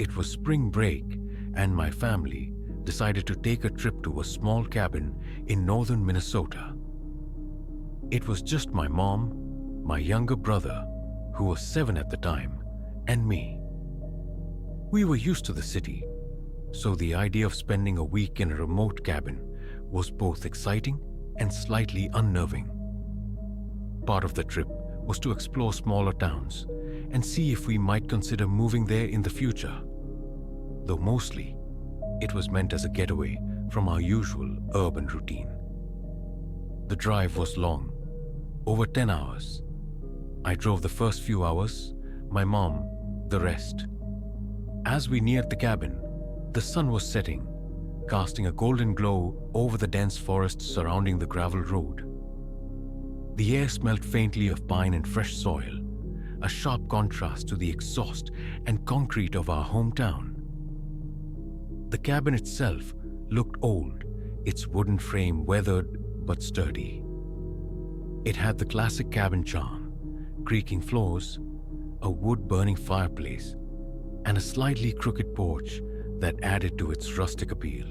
It was spring break, and my family decided to take a trip to a small cabin in northern Minnesota. It was just my mom, my younger brother, who was 7 at the time, and me. We were used to the city, so the idea of spending a week in a remote cabin was both exciting and slightly unnerving. Part of the trip was to explore smaller towns and see if we might consider moving there in the future, though mostly it was meant as a getaway from our usual urban routine. The drive was long, over 10 hours. I drove the first few hours, my mom the rest. As we neared the cabin, the sun was setting, casting a golden glow over the dense forest surrounding the gravel road. The air smelled faintly of pine and fresh soil, a sharp contrast to the exhaust and concrete of our hometown. The cabin itself looked old, its wooden frame weathered but sturdy. It had the classic cabin charm, creaking floors, a wood-burning fireplace, and a slightly crooked porch that added to its rustic appeal.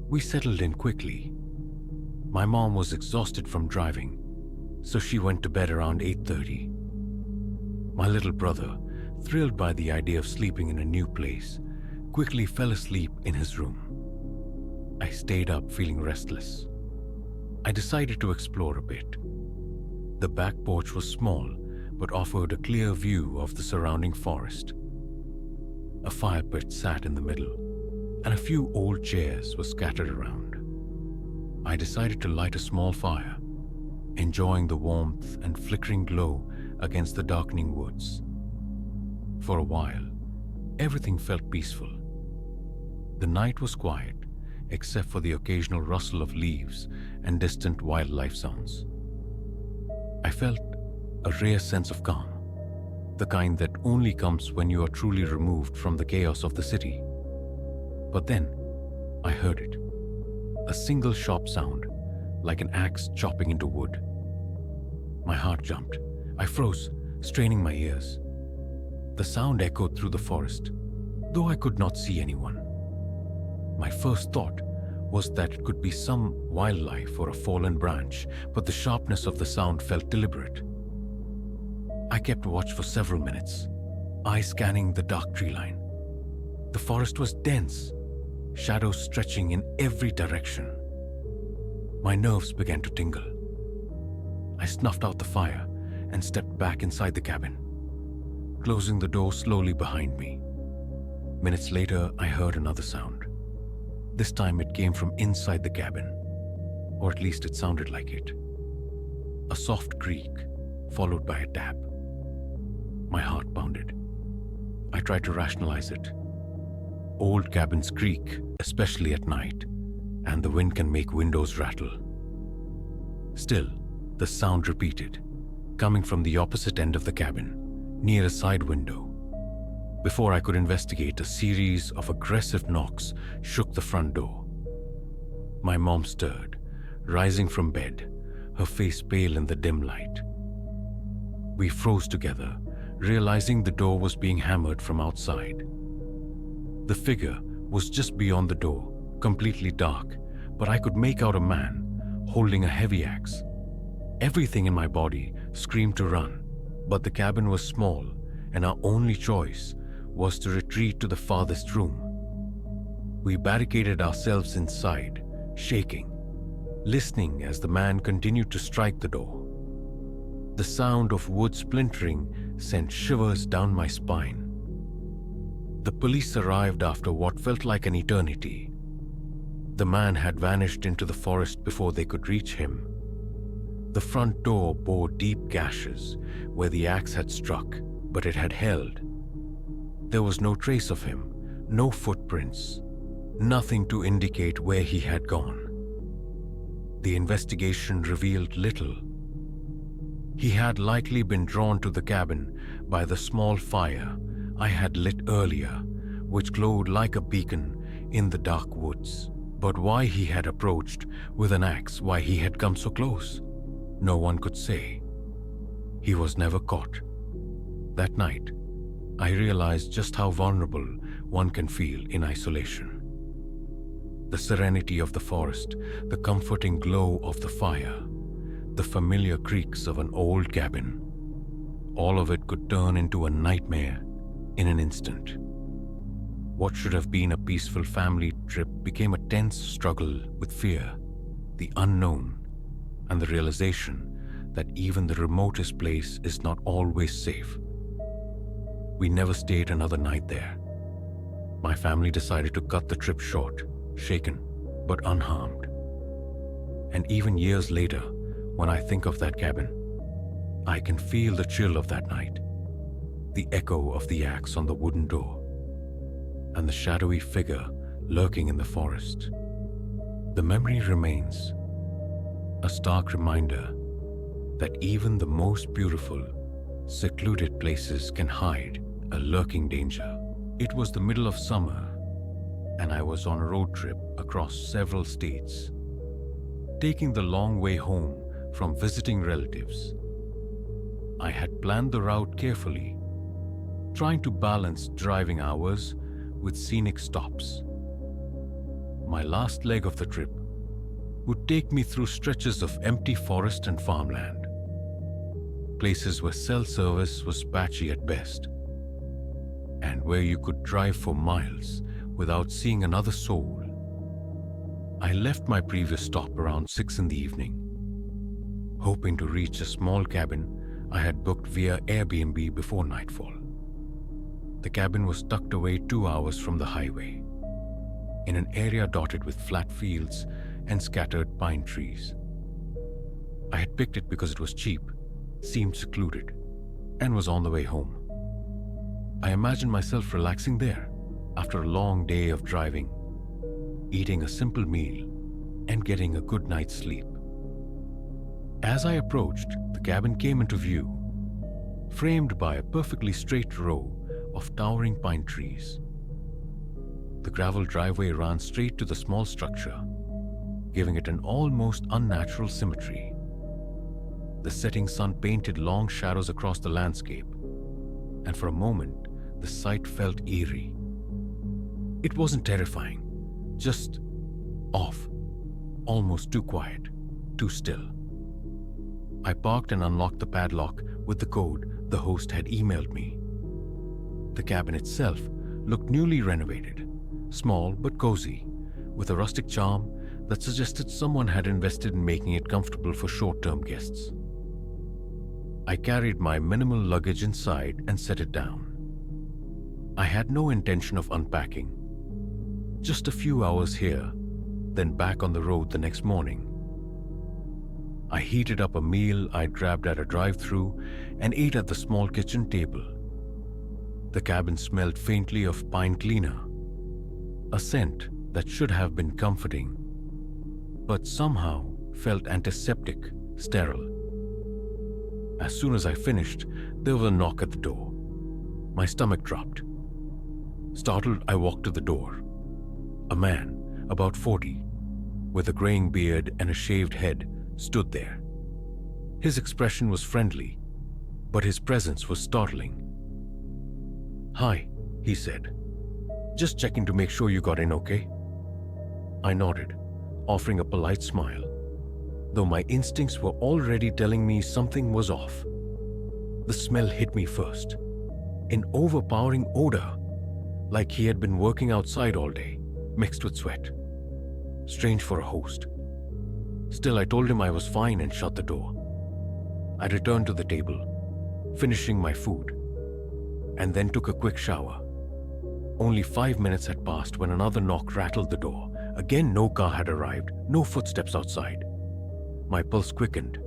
We settled in quickly. My mom was exhausted from driving, so she went to bed around 8:30. My little brother, thrilled by the idea of sleeping in a new place, quickly fell asleep in his room. I stayed up feeling restless. I decided to explore a bit. The back porch was small, but offered a clear view of the surrounding forest. A fire pit sat in the middle, and a few old chairs were scattered around. I decided to light a small fire, enjoying the warmth and flickering glow against the darkening woods. For a while, everything felt peaceful. The night was quiet, except for the occasional rustle of leaves and distant wildlife sounds. I felt a rare sense of calm, the kind that only comes when you are truly removed from the chaos of the city. But then, I heard it. A single sharp sound, like an axe chopping into wood. My heart jumped. I froze, straining my ears. The sound echoed through the forest, though I could not see anyone. My first thought was that it could be some wildlife or a fallen branch, but the sharpness of the sound felt deliberate. I kept watch for several minutes, eyes scanning the dark tree line. The forest was dense, shadows stretching in every direction. My nerves began to tingle. I snuffed out the fire and stepped back inside the cabin, closing the door slowly behind me. Minutes later, I heard another sound. This time it came from inside the cabin, or at least it sounded like it. A soft creak, followed by a tap. My heart pounded. I tried to rationalize it. Old cabins creak, especially at night, and the wind can make windows rattle. Still, the sound repeated, coming from the opposite end of the cabin, near a side window. Before I could investigate, a series of aggressive knocks shook the front door. My mom stirred, rising from bed, her face pale in the dim light. We froze together, realizing the door was being hammered from outside. The figure was just beyond the door, completely dark, but I could make out a man holding a heavy axe. Everything in my body screamed to run, but the cabin was small, and our only choice was to retreat to the farthest room. We barricaded ourselves inside, shaking, listening as the man continued to strike the door. The sound of wood splintering sent shivers down my spine. The police arrived after what felt like an eternity. The man had vanished into the forest before they could reach him. The front door bore deep gashes where the axe had struck, but it had held. There was no trace of him, no footprints, nothing to indicate where he had gone. The investigation revealed little. He had likely been drawn to the cabin by the small fire I had lit earlier, which glowed like a beacon in the dark woods. But why he had approached with an axe, why he had come so close, no one could say. He was never caught. That night, I realized just how vulnerable one can feel in isolation. The serenity of the forest, the comforting glow of the fire, the familiar creaks of an old cabin, all of it could turn into a nightmare in an instant. What should have been a peaceful family trip became a tense struggle with fear, the unknown, and the realization that even the remotest place is not always safe. We never stayed another night there. My family decided to cut the trip short, shaken but unharmed. And even years later, when I think of that cabin, I can feel the chill of that night, the echo of the axe on the wooden door, and the shadowy figure lurking in the forest. The memory remains, a stark reminder that even the most beautiful, secluded places can hide a lurking danger. It was the middle of summer, and I was on a road trip across several states, taking the long way home from visiting relatives. I had planned the route carefully, trying to balance driving hours with scenic stops. My last leg of the trip would take me through stretches of empty forest and farmland, places where cell service was patchy at best, and where you could drive for miles without seeing another soul. I left my previous stop around 6 in the evening, hoping to reach a small cabin I had booked via Airbnb before nightfall. The cabin was tucked away 2 hours from the highway, in an area dotted with flat fields and scattered pine trees. I had picked it because it was cheap, seemed secluded, and was on the way home. I imagined myself relaxing there after a long day of driving, eating a simple meal, and getting a good night's sleep. As I approached, the cabin came into view, framed by a perfectly straight row of towering pine trees. The gravel driveway ran straight to the small structure, giving it an almost unnatural symmetry. The setting sun painted long shadows across the landscape, and for a moment, the sight felt eerie. It wasn't terrifying, just off, almost too quiet, too still. I parked and unlocked the padlock with the code the host had emailed me. The cabin itself looked newly renovated, small but cozy, with a rustic charm that suggested someone had invested in making it comfortable for short-term guests. I carried my minimal luggage inside and set it down. I had no intention of unpacking. Just a few hours here, then back on the road the next morning. I heated up a meal I'd grabbed at a drive-thru and ate at the small kitchen table. The cabin smelled faintly of pine cleaner, a scent that should have been comforting, but somehow felt antiseptic, sterile. As soon as I finished, there was a knock at the door. My stomach dropped. Startled, I walked to the door. A man, about 40, with a graying beard and a shaved head, stood there. His expression was friendly, but his presence was startling. "Hi," he said. "Just checking to make sure you got in okay." I nodded, offering a polite smile, though my instincts were already telling me something was off. The smell hit me first, an overpowering odor, like he had been working outside all day, mixed with sweat. Strange for a host. Still, I told him I was fine and shut the door. I returned to the table, finishing my food, and then took a quick shower. Only 5 minutes had passed when another knock rattled the door. Again, no car had arrived, no footsteps outside. My pulse quickened.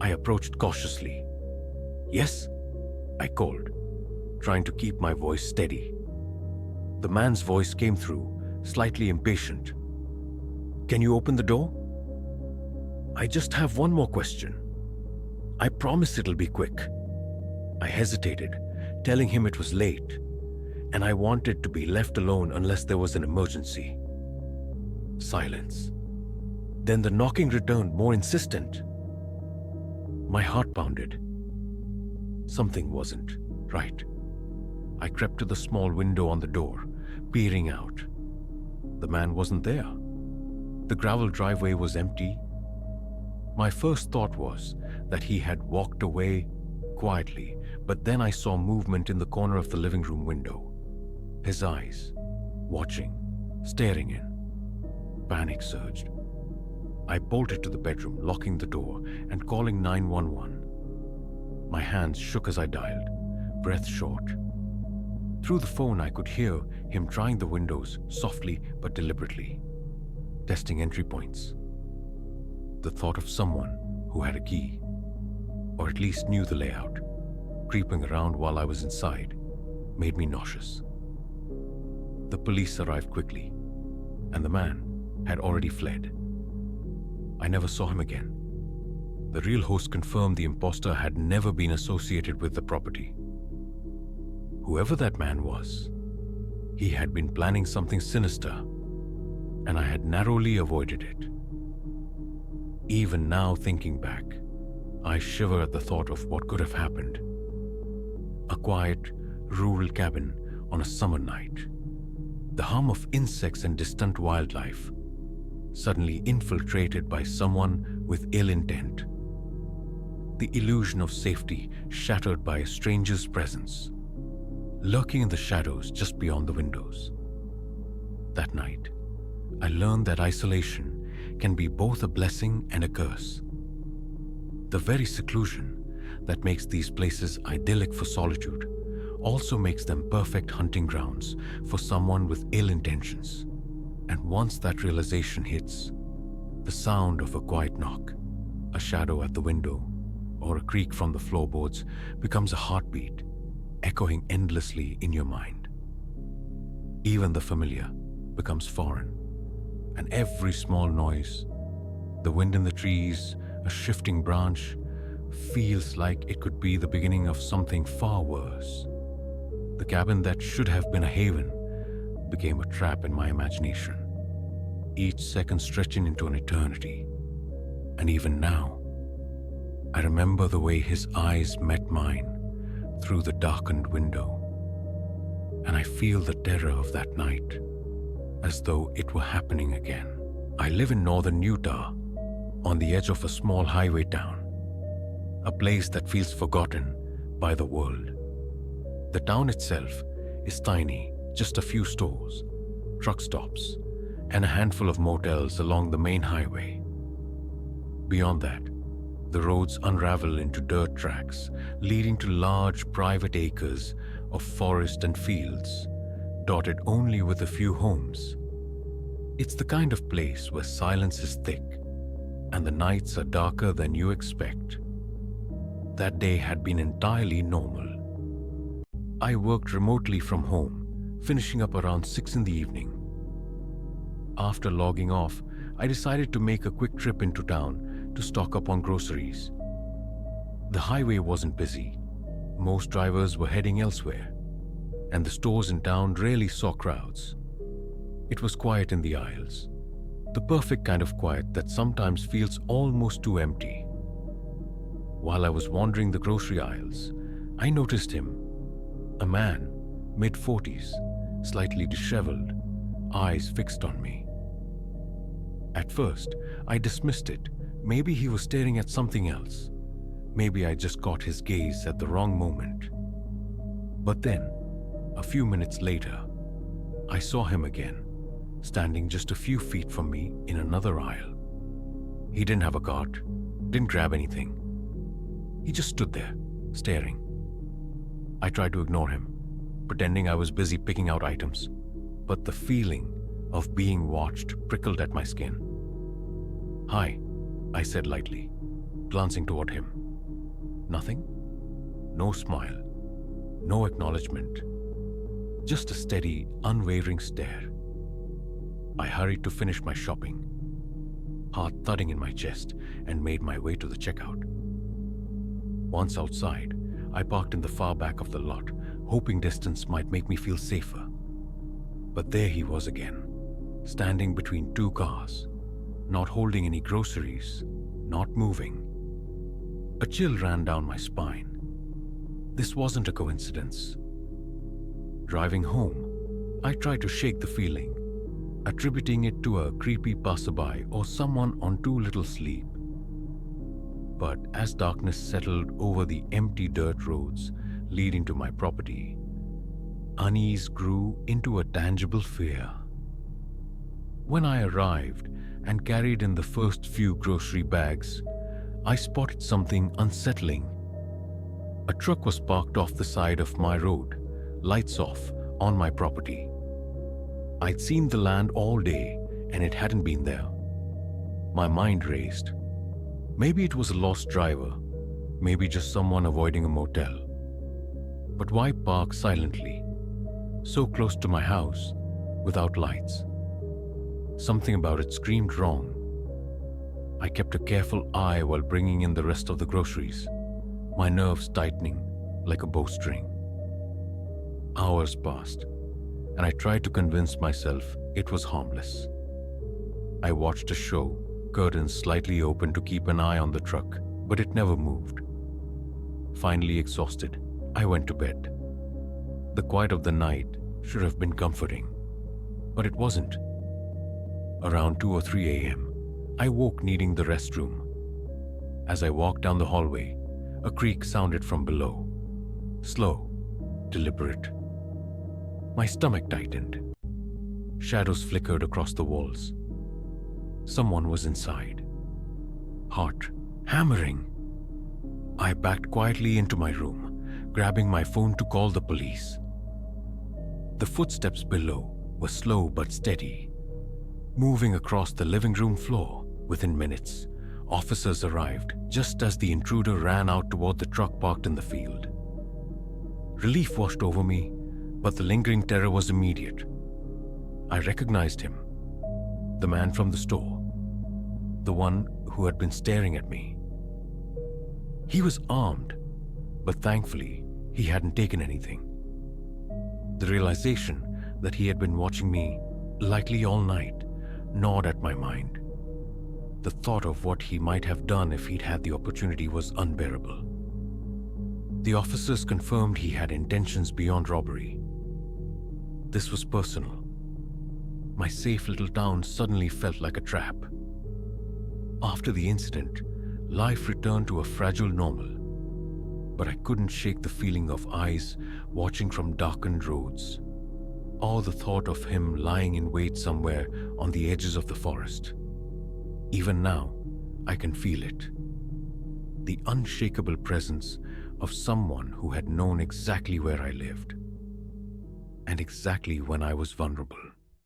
I approached cautiously. "Yes?" I called, trying to keep my voice steady. The man's voice came through, slightly impatient. "Can you open the door?" "I just have one more question. I promise it'll be quick." I hesitated, telling him it was late, and I wanted to be left alone unless there was an emergency. Silence. Then the knocking returned, more insistent. My heart pounded. Something wasn't right. I crept to the small window on the door, peering out. The man wasn't there. The gravel driveway was empty. My first thought was that he had walked away quietly, but then I saw movement in the corner of the living room window. His eyes, watching, staring in. Panic surged. I bolted to the bedroom, locking the door and calling 911. My hands shook as I dialed, breath short. Through the phone, I could hear him trying the windows softly but deliberately, testing entry points. The thought of someone who had a key, or at least knew the layout, creeping around while I was inside, made me nauseous. The police arrived quickly, and the man had already fled. I never saw him again. The real host confirmed the imposter had never been associated with the property. Whoever that man was, he had been planning something sinister, and I had narrowly avoided it. Even now, thinking back, I shiver at the thought of what could have happened. A quiet, rural cabin on a summer night. The hum of insects and distant wildlife, suddenly infiltrated by someone with ill intent. The illusion of safety shattered by a stranger's presence, lurking in the shadows just beyond the windows. That night, I learned that isolation can be both a blessing and a curse. The very seclusion that makes these places idyllic for solitude also makes them perfect hunting grounds for someone with ill intentions. And once that realization hits, the sound of a quiet knock, a shadow at the window, or a creak from the floorboards becomes a heartbeat, echoing endlessly in your mind. Even the familiar becomes foreign, and every small noise, the wind in the trees, a shifting branch, feels like it could be the beginning of something far worse. The cabin that should have been a haven became a trap in my imagination, each second stretching into an eternity. And even now, I remember the way his eyes met mine through the darkened window, and I feel the terror of that night as though it were happening again. I live in northern Utah, on the edge of a small highway town, a place that feels forgotten by the world. The town itself is tiny, just a few stores, truck stops, and a handful of motels along the main highway. Beyond that, the roads unravel into dirt tracks, leading to large private acres of forest and fields, dotted only with a few homes. It's the kind of place where silence is thick, and the nights are darker than you expect. That day had been entirely normal. I worked remotely from home, finishing up around 6 in the evening. After logging off, I decided to make a quick trip into town to stock up on groceries. The highway wasn't busy. Most drivers were heading elsewhere, and the stores in town rarely saw crowds. It was quiet in the aisles, the perfect kind of quiet that sometimes feels almost too empty. While I was wandering the grocery aisles, I noticed him, a man, mid-40s, slightly disheveled, eyes fixed on me. At first, I dismissed it. Maybe he was staring at something else. Maybe I just caught his gaze at the wrong moment. But then, a few minutes later, I saw him again, standing just a few feet from me in another aisle. He didn't have a cart, didn't grab anything. He just stood there, staring. I tried to ignore him, pretending I was busy picking out items, but the feeling of being watched prickled at my skin. "Hi," I said lightly, glancing toward him. Nothing? No smile, no acknowledgement, just a steady, unwavering stare. I hurried to finish my shopping, heart thudding in my chest, and made my way to the checkout. Once outside, I parked in the far back of the lot, hoping distance might make me feel safer. But there he was again, standing between two cars, not holding any groceries, not moving. A chill ran down my spine. This wasn't a coincidence. Driving home, I tried to shake the feeling, attributing it to a creepy passerby or someone on too little sleep. But as darkness settled over the empty dirt roads leading to my property, unease grew into a tangible fear. When I arrived and carried in the first few grocery bags, I spotted something unsettling. A truck was parked off the side of my road, lights off, on my property. I'd seen the land all day and it hadn't been there. My mind raced. Maybe it was a lost driver, maybe just someone avoiding a motel. But why park silently, so close to my house, without lights? Something about it screamed wrong. I kept a careful eye while bringing in the rest of the groceries, my nerves tightening like a bowstring. Hours passed, and I tried to convince myself it was harmless. I watched a show, curtains slightly open to keep an eye on the truck, but it never moved. Finally exhausted, I went to bed. The quiet of the night should have been comforting, but it wasn't. Around 2 or 3 a.m., I woke needing the restroom. As I walked down the hallway, a creak sounded from below. Slow, deliberate. My stomach tightened. Shadows flickered across the walls. Someone was inside. Heart hammering. I backed quietly into my room, grabbing my phone to call the police. The footsteps below were slow but steady, moving across the living room floor. Within minutes, officers arrived just as the intruder ran out toward the truck parked in the field. Relief washed over me, but the lingering terror was immediate. I recognized him, the man from the store, the one who had been staring at me. He was armed, but thankfully, he hadn't taken anything. The realization that he had been watching me, likely all night, gnawed at my mind. The thought of what he might have done if he'd had the opportunity was unbearable. The officers confirmed he had intentions beyond robbery. This was personal. My safe little town suddenly felt like a trap. After the incident, life returned to a fragile normal, but I couldn't shake the feeling of eyes watching from darkened roads, or the thought of him lying in wait somewhere on the edges of the forest. Even now, I can feel it. The unshakable presence of someone who had known exactly where I lived, and exactly when I was vulnerable.